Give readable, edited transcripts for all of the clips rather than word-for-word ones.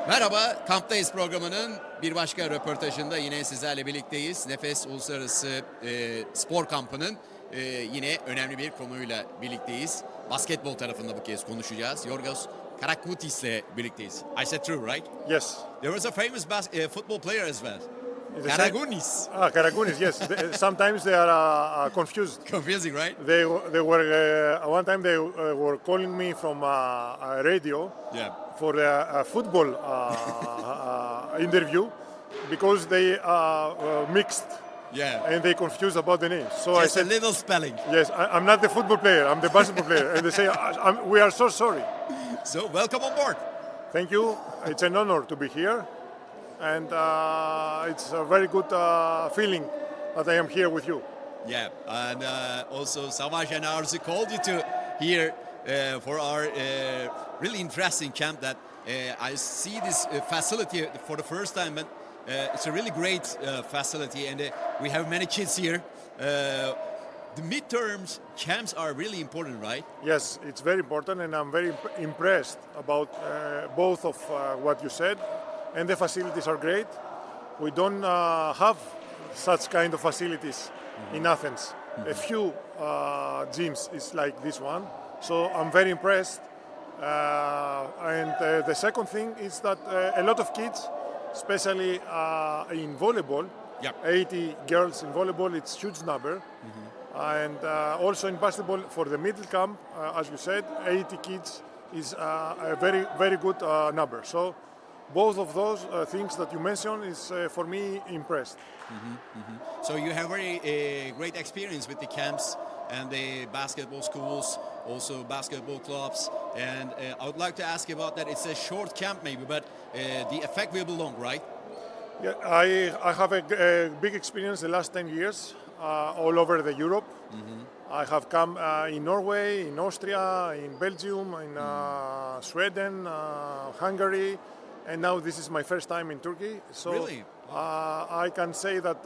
Merhaba, Kamptayız programının bir başka röportajında yine sizlerle birlikteyiz. Nefes Uluslararası Spor Kampı'nın yine önemli bir konuyla birlikteyiz. Basketbol tarafında bu kez konuşacağız. Georgios Karagkoutis'le birlikteyiz. I said true, right? Yes. There was a famous football player as well. Karagkoutis. Karagkoutis, yes. Sometimes they are confused. Confusing, right? They were one time they were calling me from a radio for a football interview because they mixed. Yeah. And they confused about the names. So Just I said, a little spelling. yes, I'm not the football player. I'm the basketball player. And they say, we are so sorry. So welcome on board. Thank you. It's an honor to be here. And it's a very good feeling that I am here with you. Yeah, and also Savaş and Arzu called you to here for our really interesting camp that I see this facility for the first time, and it's a really great facility, and we have many kids here. The midterms camps are really important, right? Yes, it's very important, and I'm very impressed about both of what you said, and the facilities are great. We don't have such kind of facilities in Athens. A few gyms is like this one, so I'm very impressed. And the second thing is that a lot of kids, especially in volleyball, 80 girls in volleyball, it's huge number. And also in basketball, for the middle camp, as you said, 80 kids is a very, very good number. So both of those things that you mentioned is for me impressed. So you have very great experience with the camps and the basketball schools, also basketball clubs. And I would like to ask you about that. It's a short camp maybe, but the effect will be long, right? Yeah, I have a big experience the last 10 years all over the Europe. I have come in Norway, in Austria, in Belgium, in Sweden, Hungary, and now this is my first time in Turkey. So really? I can say that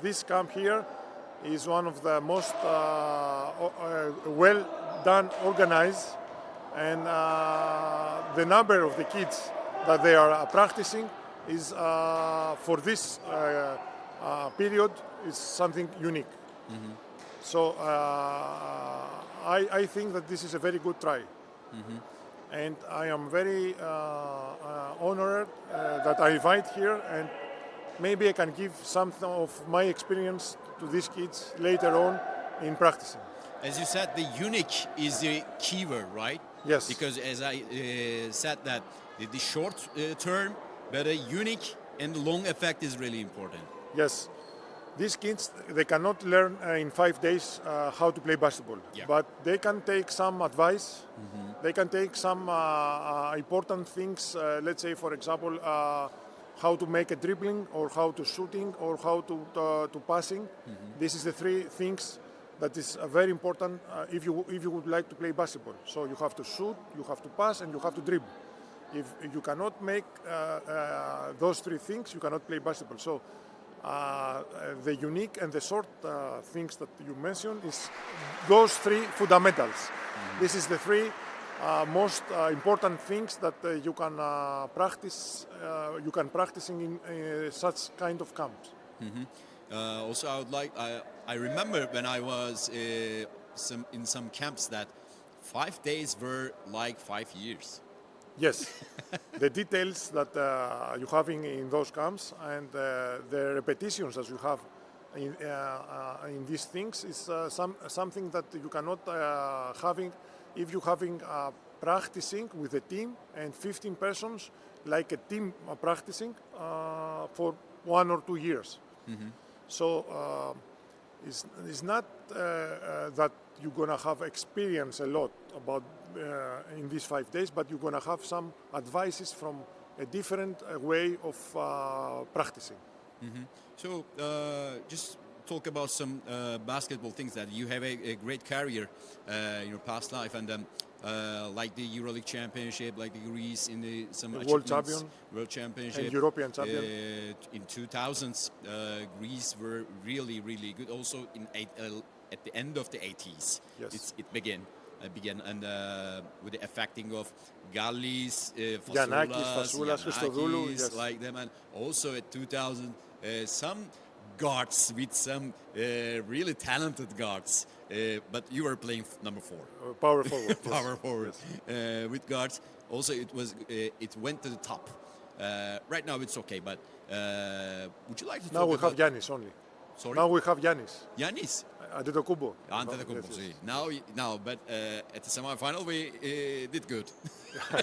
this camp here is one of the most well done, organized, and the number of the kids that they are practicing is for this period is something unique. So I think that this is a very good try. And I am very honored that I invite here, and maybe I can give something of my experience to these kids later on in practicing. As you said, the unique is the keyword, right? Yes. Because as I said that the short term, but a unique and long effect is really important. Yes. These kids, they cannot learn in 5 days how to play basketball, but they can take some advice. They can take some important things. Let's say, for example, how to make a dribbling, or how to shooting, or how to passing. This is the three things that is very important if you would like to play basketball. So you have to shoot, you have to pass, and you have to dribble. If you cannot make those three things, you cannot play basketball. So the unique and the short things that you mentioned is those three fundamentals. This is the three most important things that you can practice. You can practice in such kind of camps. Also, I would like. I remember when I was in some camps that 5 days were like 5 years. Yes, the details that you have in those camps, and the repetitions that you have in these things is something that you cannot having if you having practicing with a team and 15 persons, like a team practicing for 1 or 2 years. So it's not that you're gonna have experience a lot about in these 5 days, but you're gonna have some advices from a different way of practicing. So just talk about some basketball things that you have a great career in your past life, and like the EuroLeague Championship, like the Greece in the some World Champion, World Championship, and European Champion. In 2000s, Greece were really good. Also at the end of the 80s, Yes. it began. began, and with the affecting of Gallis, Fasoulas, Christodoulou, yes. like them, and also at 2000 some guards with some really talented guards. But you were playing number 4. Power forward. Power forward. Yes. With guards. Also, it went to the top. Right now it's okay, but would you like to Now talk we about... have Giannis only. Sorry? Now we have Giannis. Giannis? Antetokounmpo. Antetokounmpo, Yes, yes. Now, but at the semi-final we did good.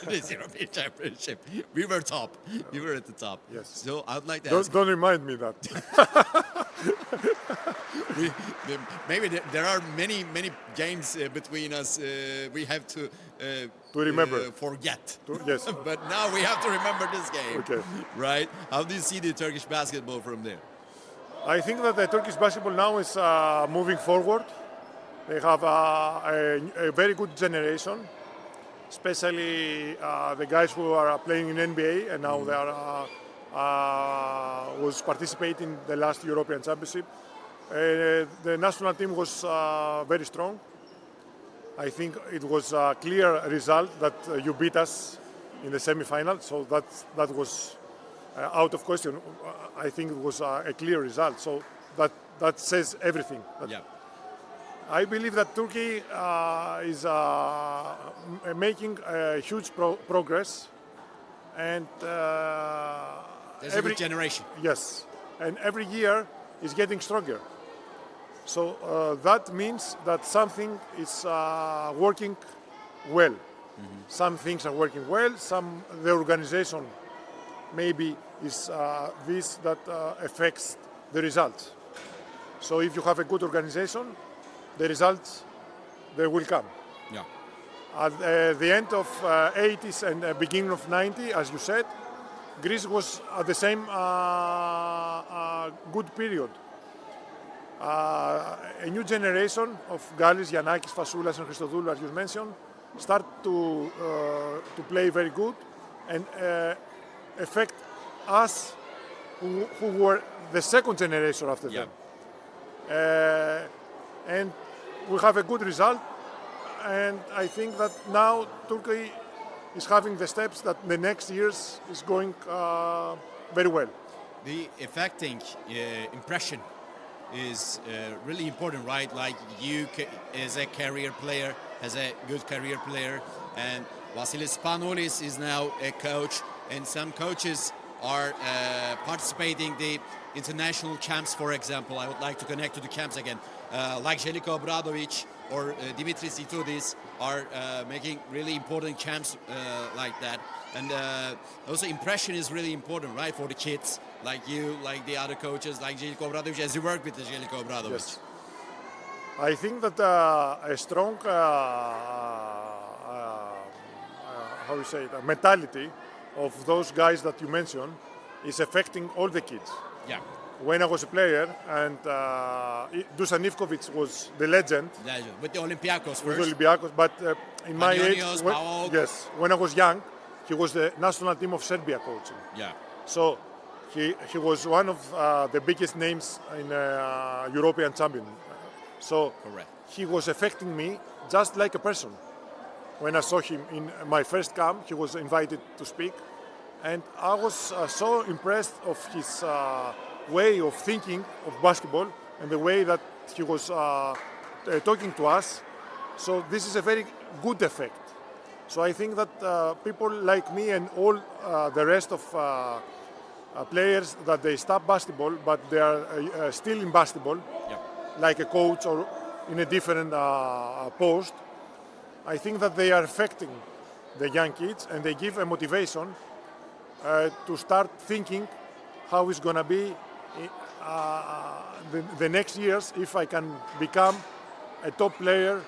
This European Championship, we were top. We were at the top. Yes. So I'd like to ask. Don't remind me that. Maybe there are many games between us. We have to remember. Forget. Yes. But now we have to remember this game. Okay. Right? How do you see the Turkish basketball from there? I think that the Turkish basketball now is moving forward. They have a very good generation, especially the guys who are playing in NBA and now they are was participating in the last European Championship. The national team was very strong. I think it was a clear result that you beat us in the semi-final, so that was out of question. I think it was a clear result, so that says everything. Yeah. I believe that Turkey is making huge progress, and There's every generation. Yes, and every year is getting stronger. So that means that something is working well. Mm-hmm. Some things are working well. The organization maybe is this that affects the results. So if you have a good organization, the results they will come. Yeah. At the end of 80s and beginning of 90, as you said, Greece was at the same good period. A new generation of Gallis, Giannakis, Fasoulas, and Christodoulou, as you mentioned, start to play very good and affect us who were the second generation after them. And we have a good result, and I think that now Turkey is having the steps that the next years is going very well. The affecting impression is really important, right? Like you as a career player, as a good career player, and Vasilis Spanoulis is now a coach, and some coaches are participating the international camps, for example. I would like to connect to the camps again. Like Željko Obradović or Dimitris Itoudis are making really important camps like that. And also impression is really important, right, for the kids, like you, like the other coaches, like Željko Obradović, as you work with the Željko Obradović. Yes. I think that a strong, how you say it, mentality of those guys that you mentioned is affecting all the kids. Yeah. When I was a player, and Dusan Ivkovic was the legend. With the Olympiacos first. With Olympiacos, but in my age, when I was young, he was the national team of Serbia coaching. Yeah. So he was one of the biggest names in European champion. So correct. He was affecting me just like a person. When I saw him in my first camp, he was invited to speak, and I was so impressed of his way of thinking of basketball and the way that he was talking to us. So this is a very good effect. So I think that people like me and all the rest of players that they stop basketball, but they are still in basketball, like a coach or in a different post. I think that they are affecting the young kids, and they give a motivation to start thinking how it's going to be the next years if I can become a top player,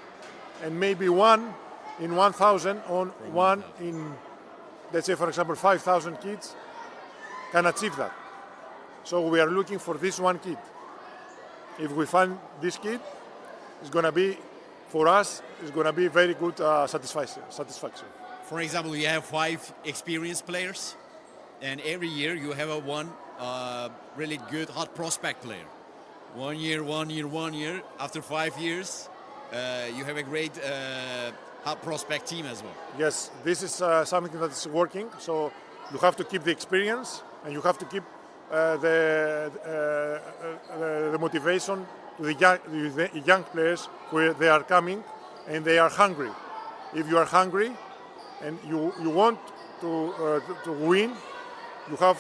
and maybe one in 1,000 or one in, let's say, for example, 5,000 kids can achieve that. So we are looking for this one kid. If we find this kid, it's going to be, for us, it's going to be very good satisfaction. For example, you have 5 experienced players, and every year you have a one really good hot prospect player. 1 year. After 5 years, you have a great prospect team as well. Yes, this is something that is working. So you have to keep the experience, and you have to keep the motivation to the young players where they are coming, and they are hungry. If you are hungry and you want to win, you have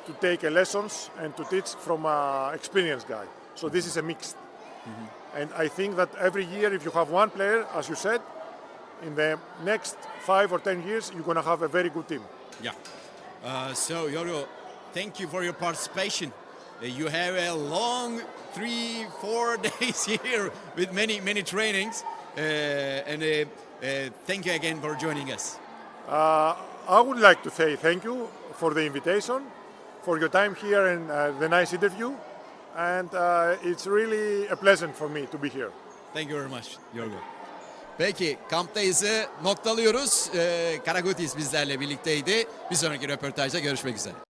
to take lessons and to teach from an experienced guy. So this is a mix. And I think that every year, if you have one player, as you said, in the next 5 or 10 years, you're going to have a very good team. Yeah. So, Yorio, thank you for your participation. You have a long 3-4 days here with many trainings. And thank you again for joining us. I would like to say thank you for the invitation, for your time here and the nice interview. And it's really a pleasure for me to be here. Thank you very much, Yorgo. Peki, kamptayız'ı noktalıyoruz. Karagkoutis bizlerle birlikteydi. Bir sonraki röportajda görüşmek üzere.